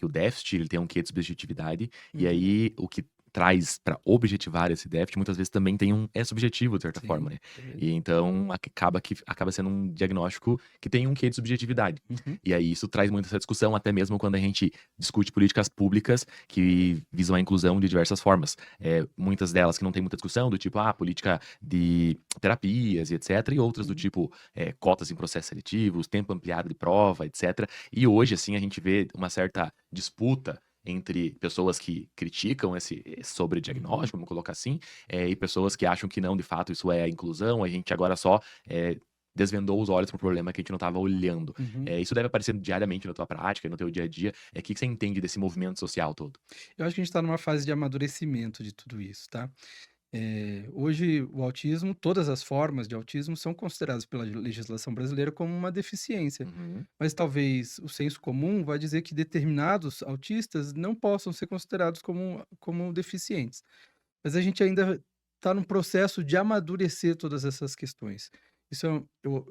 que o déficit ele tem um quê de subjetividade, e Uhum. aí o que traz para objetivar esse déficit muitas vezes também é subjetivo de certa forma, Sim, né. perfeito. E então acaba sendo um diagnóstico que tem um quê de subjetividade. Uhum. E aí isso traz muito essa discussão, até mesmo quando a gente discute políticas públicas que visam a inclusão de diversas formas. Muitas delas que não tem muita discussão, do tipo, política de terapias e etcétera, e outras do Uhum. tipo, cotas em processos seletivos, tempo ampliado de prova, etcétera. E hoje, assim, a gente vê uma certa disputa entre pessoas que criticam esse Uhum. sobrediagnóstico, vamos colocar assim, e pessoas que acham que não, de fato, isso é a inclusão, a gente agora só, desvendou os olhos para o problema que a gente não estava olhando. Uhum. Isso deve aparecer diariamente na tua prática, no teu dia a dia. Que você entende desse movimento social todo? Eu acho que a gente está numa fase de amadurecimento de tudo isso, tá? Hoje o autismo, todas as formas de autismo são consideradas pela legislação brasileira como uma deficiência, Uhum, mas talvez o senso comum vai dizer que determinados autistas não possam ser considerados como deficientes. Mas a gente ainda está num processo de amadurecer todas essas questões. Isso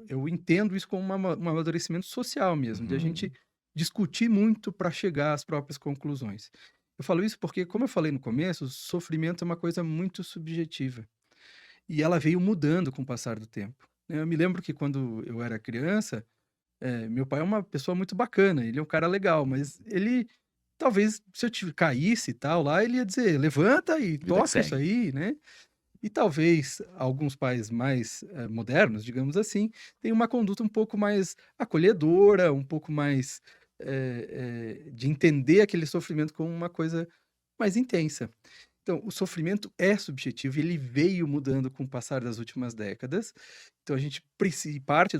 eu entendo isso como um amadurecimento social mesmo, de a gente uhum, discutir muito para chegar às próprias conclusões. Eu falo isso porque, como eu falei no começo, o sofrimento é uma coisa muito subjetiva, e ela veio mudando com o passar do tempo, né. Eu me lembro que quando eu era criança, meu pai é uma pessoa muito bacana, ele é um cara legal, mas ele talvez se eu caísse e tal lá, ele ia dizer: "Levanta e vida que toca isso segue. aí", né. E talvez alguns pais mais, modernos, digamos assim, tenham uma conduta um pouco mais acolhedora, um pouco mais, de entender aquele sofrimento como uma coisa mais intensa. Então, o sofrimento é subjetivo e ele veio mudando com o passar das últimas décadas. Então a gente parte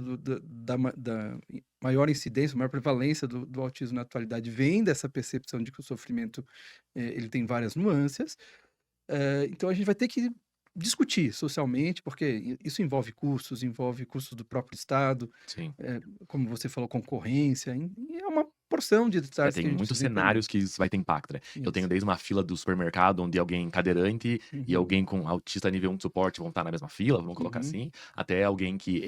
da maior incidência, maior prevalência do autismo na atualidade vem dessa percepção de que o sofrimento, ele tem várias nuances. Então a gente vai ter que discutir socialmente, porque isso envolve custos do próprio estado, Sim. como você falou, concorrência, e é uma porção de detalhes Tem que a gente muitos precisa entender. cenários que isso vai ter impacto, né. Eu tenho Isso. desde uma fila do supermercado, onde alguém cadeirante e Uhum, alguém com autista nível 1 de suporte vão estar na mesma fila, vamos colocar uhum, assim, até alguém que,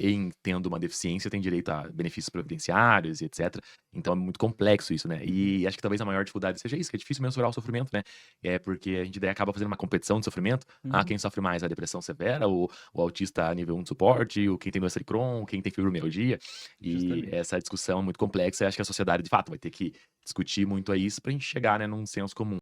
tendo uma deficiência, tem direito a benefícios previdenciários e etcétera. Então é muito complexo isso, né. uhum, E acho que talvez a maior dificuldade seja isso, que é difícil mensurar o sofrimento, né. Porque a gente daí acaba fazendo uma competição de sofrimento. uhum, Quem sofre mais? A depressão severa, o autista nível 1 de suporte, o quem tem doença de Crohn, quem tem fibromialgia. E justamente. essa discussão é muito complexa e acho que a sociedade, de fato, vai ter que discutir muito isso pra gente chegar, né, num senso comum.